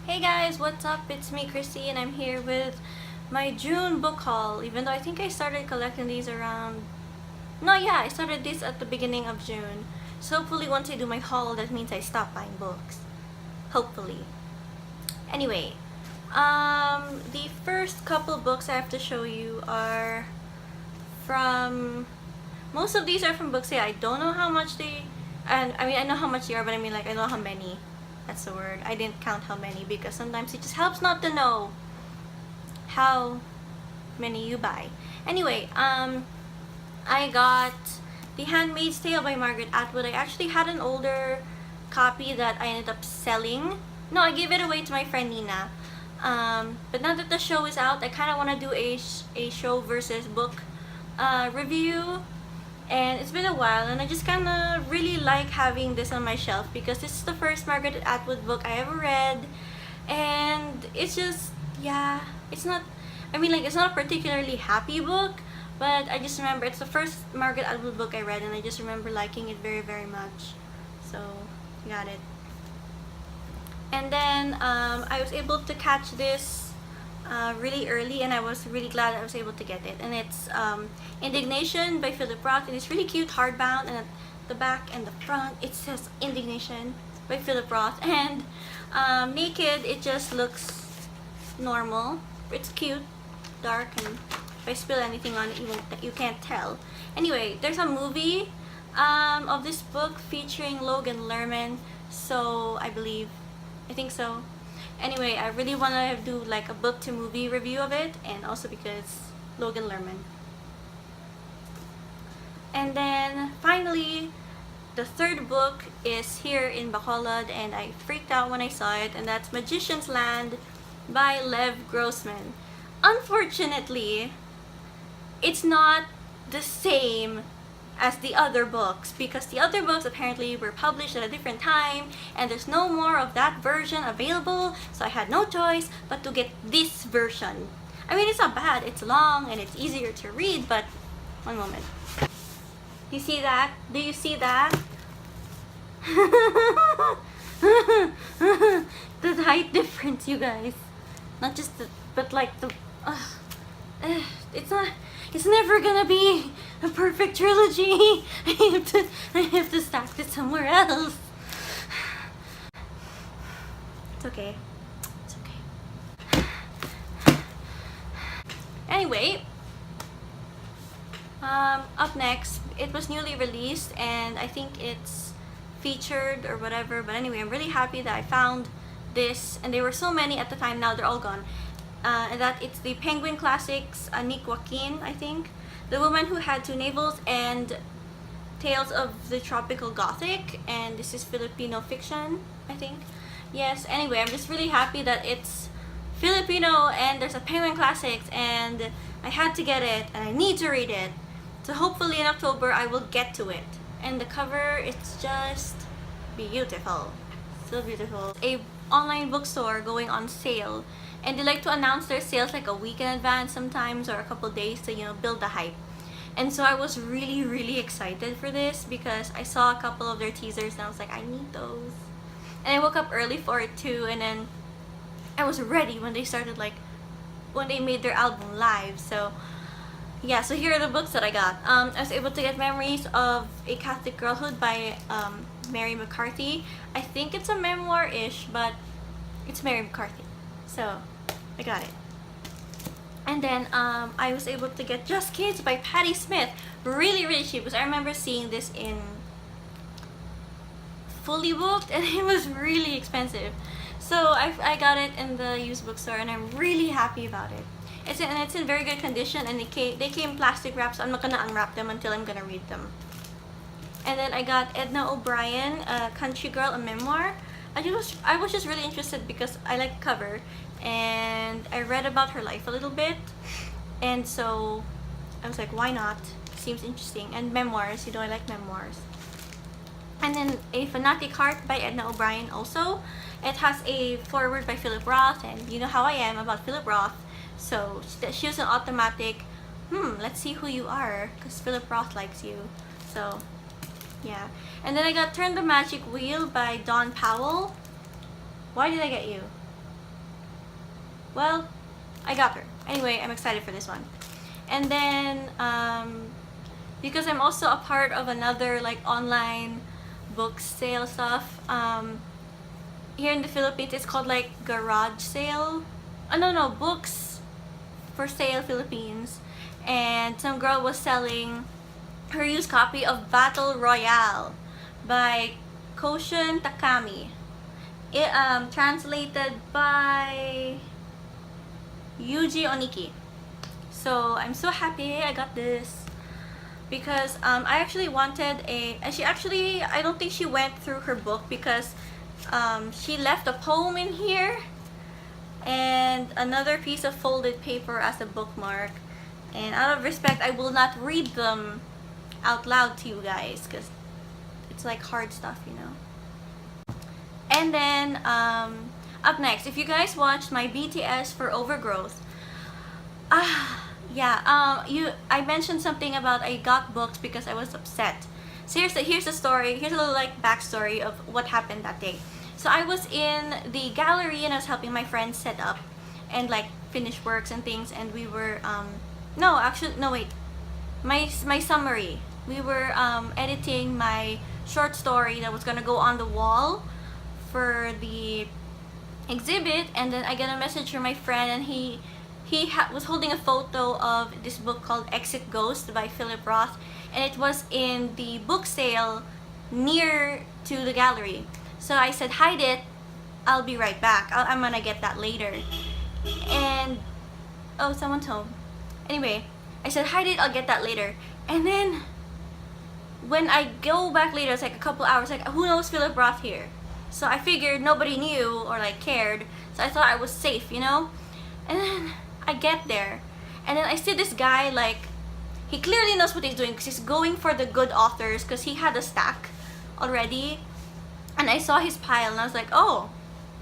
Hey guys, what's up? It's me, Christy, and I'm here with my June book haul. Even though I think I started collecting these around... No, yeah, I started this at the beginning of June. So hopefully once I do my haul, that means I stop buying books. Hopefully. Anyway, the first couple books I have to show you are from... Most of these are from books I don't know how much they... And I mean, I know how much they are, but I mean, like, I know how many. That's the word. I didn't count how many because sometimes it just helps not to know how many you buy. Anyway, I got The Handmaid's Tale by Margaret Atwood. I actually had an older copy that I ended up selling. No, I gave it away to my friend Nina. But now that the show is out, I kind of want to do a show versus book review. And it's been a while, and I just kind of really like having this on my shelf because this is the first Margaret Atwood book I ever read, and it's just, yeah, it's not, I mean, like, it's not a particularly happy book, but I just remember it's the first Margaret Atwood book I read, and I just remember liking it very, very much. So, got it. And then I was able to catch this really early, and I was really glad I was able to get it. And it's Indignation by Philip Roth, and it's really cute hardbound, and at the back and the front it says Indignation by Philip Roth. And naked, it just looks normal. It's cute, dark, and if I spill anything on it, you can't tell. Anyway, there's a movie of this book featuring Logan Lerman, so I think so. Anyway, I really want to do like a book to movie review of it, and also because Logan Lerman. And then finally, the third book is here in Bacolod, and I freaked out when I saw it, and that's Magician's Land by Leav Grossman. Unfortunately, it's not the same as the other books, because the other books apparently were published at a different time and there's no more of that version available, so I had no choice but to get this version. I mean, it's not bad, it's long and it's easier to read, but one moment. You see that? Do you see that? The height difference, you guys. Not just the, but like the it's never gonna be a perfect trilogy. I have to stack this somewhere else. It's okay. It's okay. Anyway, up next, it was newly released, and I think it's featured or whatever, but anyway, I'm really happy that I found this, and there were so many at the time, now they're all gone. And that it's the Penguin Classics, Joaquin, I think. The Woman Who Had Two Navels, and Tales of the Tropical Gothic, and this is Filipino fiction, I think. Yes, anyway, I'm just really happy that it's Filipino and there's a Penguin Classics, and I had to get it and I need to read it. So hopefully in October I will get to it. And the cover, it's just beautiful. So beautiful. A online bookstore going on sale, and they like to announce their sales like a week in advance sometimes, or a couple days to, you know, build the hype. And so I was really, really excited for this because I saw a couple of their teasers and I was like, I need those. And I woke up early for it too, and then I was ready when they started, like, when they made their album live. So yeah, so here are the books that I got. I was able to get Memories of a Catholic Girlhood by Mary McCarthy. I think it's a memoir-ish, but it's Mary McCarthy. So I got it. And then I was able to get Just Kids by Patti Smith. Really, really cheap, because I remember seeing this in fully booked and it was really expensive. So I got it in the used bookstore, and I'm really happy about it. It's in very good condition, and they came plastic wrapped, so I'm not gonna unwrap them until I'm gonna read them. And then I got Edna O'Brien, Country Girl, a memoir. I was just really interested because I like the cover, and I read about her life a little bit, and so I was like, why not? Seems interesting. And memoirs, you know, I like memoirs. And then A Fanatic Heart by Edna O'Brien also. It has a foreword by Philip Roth, and you know how I am about Philip Roth. So she was an automatic, let's see who you are, because Philip Roth likes you. So yeah. And then I got Turn the Magic Wheel by Don Powell. Why did I get you? well, I got her. Anyway, I'm excited for this one. And then, because I'm also a part of another like online book sale stuff, here in the Philippines, it's called like garage sale. No, books for sale Philippines. And some girl was selling her used copy of Battle Royale by Koshun Takami. It, translated by Yuji Oniki. So I'm so happy I got this because I actually wanted I don't think she went through her book because she left a poem in here and another piece of folded paper as a bookmark, and out of respect I will not read them out loud to you guys because it's like hard stuff, you know. And then up next, if you guys watched my BTS for Overgrowth, I mentioned something about I got booked because I was upset. So here's the story. Here's a little like backstory of what happened that day. So I was in the gallery and I was helping my friends set up and like finish works and things, and we were my summary. We were editing my short story that was gonna go on the wall for the exhibit, and then I get a message from my friend, and he was holding a photo of this book called Exit Ghost by Philip Roth, and it was in the book sale near to the gallery. So I said, hide it, I'll be right back. I'm gonna get that later. And oh, someone's home. Anyway, I said, hide it, I'll get that later. And then when I go back later, it's like a couple hours, like who knows Philip Roth here? So I figured nobody knew or like cared, so I thought I was safe, you know? And then I get there, and then I see this guy, like, he clearly knows what he's doing because he's going for the good authors because he had a stack already. And I saw his pile and I was like, oh,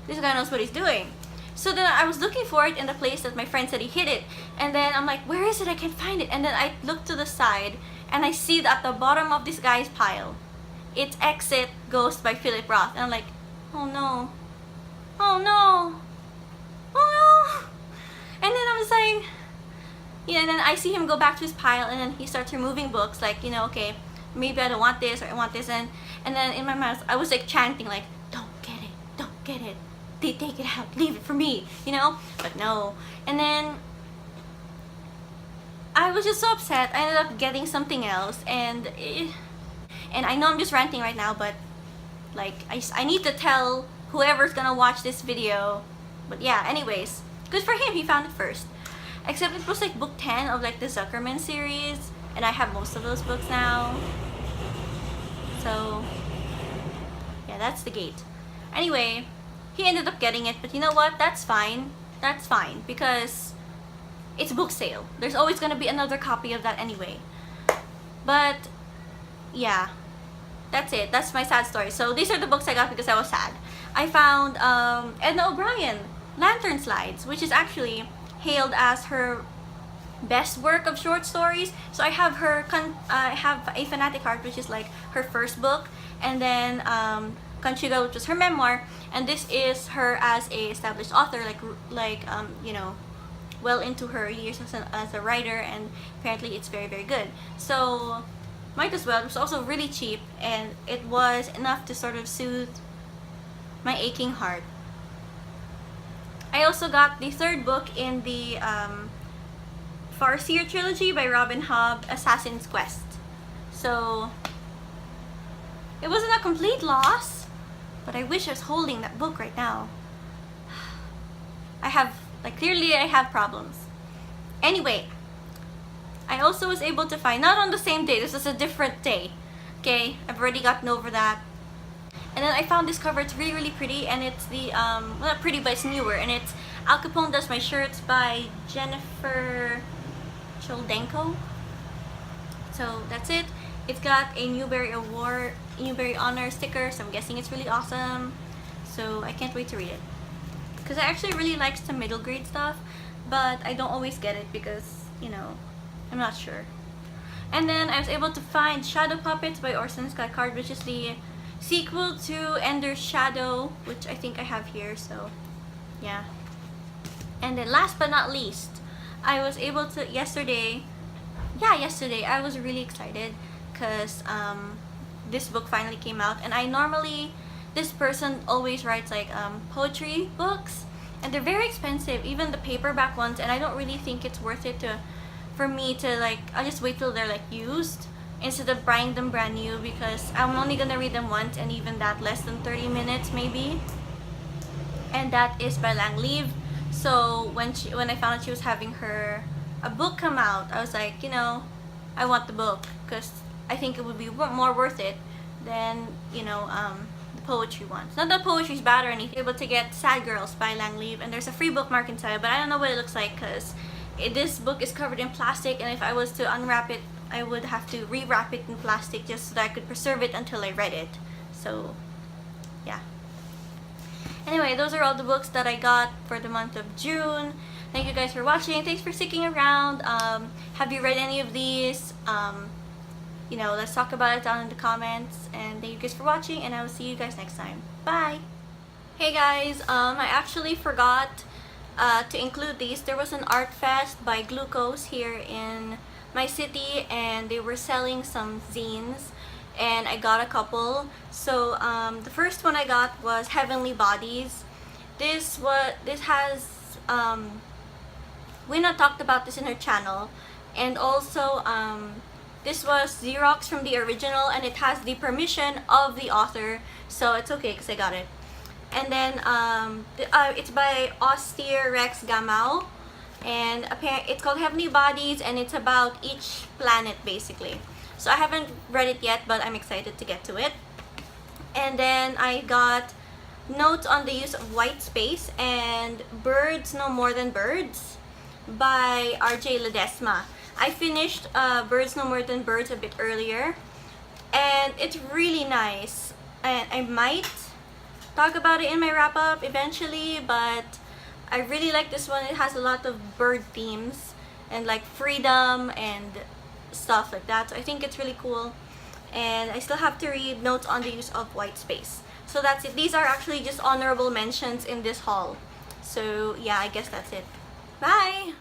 this guy knows what he's doing. So then I was looking for it in the place that my friend said he hid it. And then I'm like, where is it? I can't find it. And then I look to the side and I see that at the bottom of this guy's pile, it's Exit Ghost by Philip Roth. And I'm like, oh no. Oh no. Oh no. And then I was like, yeah, and then I see him go back to his pile and then he starts removing books, like, you know, okay, maybe I don't want this or I want this, and then in my mind I was like chanting like, don't get it, they take it out, leave it for me, you know, but no. And then I was just so upset. I ended up getting something else, and I know I'm just ranting right now, but like I need to tell whoever's gonna watch this video. But yeah, anyways, good for him, he found it first. Except it was like book 10 of like the Zuckerman series, and I have most of those books now. So yeah, that's the gate. Anyway, he ended up getting it, but you know what? That's fine. That's fine because it's book sale. There's always gonna be another copy of that anyway. But yeah, that's it. That's my sad story. So these are the books I got because I was sad. I found Edna O'Brien, Lantern Slides, which is actually hailed as her best work of short stories. So I have I have a Fanatic Heart, which is like her first book, and then Conchiga, which was her memoir, and this is her as a established author, you know, well into her years as a writer, and apparently it's very, very good. So might as well. It was also really cheap, and it was enough to sort of soothe my aching heart. I also got the third book in the Farseer trilogy by Robin Hobb, Assassin's Quest. So it wasn't a complete loss, but I wish I was holding that book right now. Clearly I have problems. Anyway, I also was able to find, not on the same day, this is a different day. Okay, I've already gotten over that. And then I found this cover. It's really, really pretty, and it's the well, not pretty, but it's newer, and it's Al Capone Does My Shirts by Gennifer Choldenko. So that's it. It's got a Newbery Honor sticker, so I'm guessing it's really awesome. So I can't wait to read it, because I actually really like some middle grade stuff, but I don't always get it because, you know, I'm not sure. And then I was able to find Shadow Puppets by Orson Scott Card, which is the sequel to Ender's Shadow, which I think I have here, so yeah. And then last but not least, I was able to yesterday I was really excited because this book finally came out, and I normally, this person always writes like poetry books, and they're very expensive, even the paperback ones, and I don't really think it's worth it for me to like, I'll just wait till they're like used instead of buying them brand new, because I'm only gonna read them once, and even that less than 30 minutes maybe. And that is by Leav. So when I found out she was having a book come out, I was like, you know, I want the book because I think it would be more worth it than, you know, the poetry ones. Not that poetry's bad or anything. Able to get Sad Girls by Leav, and there's a free bookmark inside, but I don't know what it looks like because this book is covered in plastic, and if I was to unwrap it, I would have to rewrap it in plastic just so that I could preserve it until I read it. So, yeah. Anyway, those are all the books that I got for the month of June. Thank you guys for watching. Thanks for sticking around. Have you read any of these? You know, let's talk about it down in the comments. And thank you guys for watching, and I will see you guys next time. Bye! Hey guys, I actually forgot to include these. There was an art fest by Glucose here in my city, and they were selling some zines, and I got a couple. So the first one I got was Heavenly Bodies. This has Wina talked about this in her channel, and also this was Xerox from the original, and it has the permission of the author, so it's okay because I got it. And then it's by Austere Rex Gamau, and it's called Heavenly Bodies, and it's about each planet basically. So I haven't read it yet, but I'm excited to get to it. And then I got Notes on the Use of White Space and Birds No More Than Birds by RJ Ledesma. I finished Birds No More Than Birds a bit earlier, and it's really nice. And I might talk about it in my wrap-up eventually, but I really like this one. It has a lot of bird themes and like freedom and stuff like that, so I think it's really cool. And I still have to read Notes on the Use of White Space. So that's it. These are actually just honorable mentions in this haul. So yeah, I guess that's it. Bye!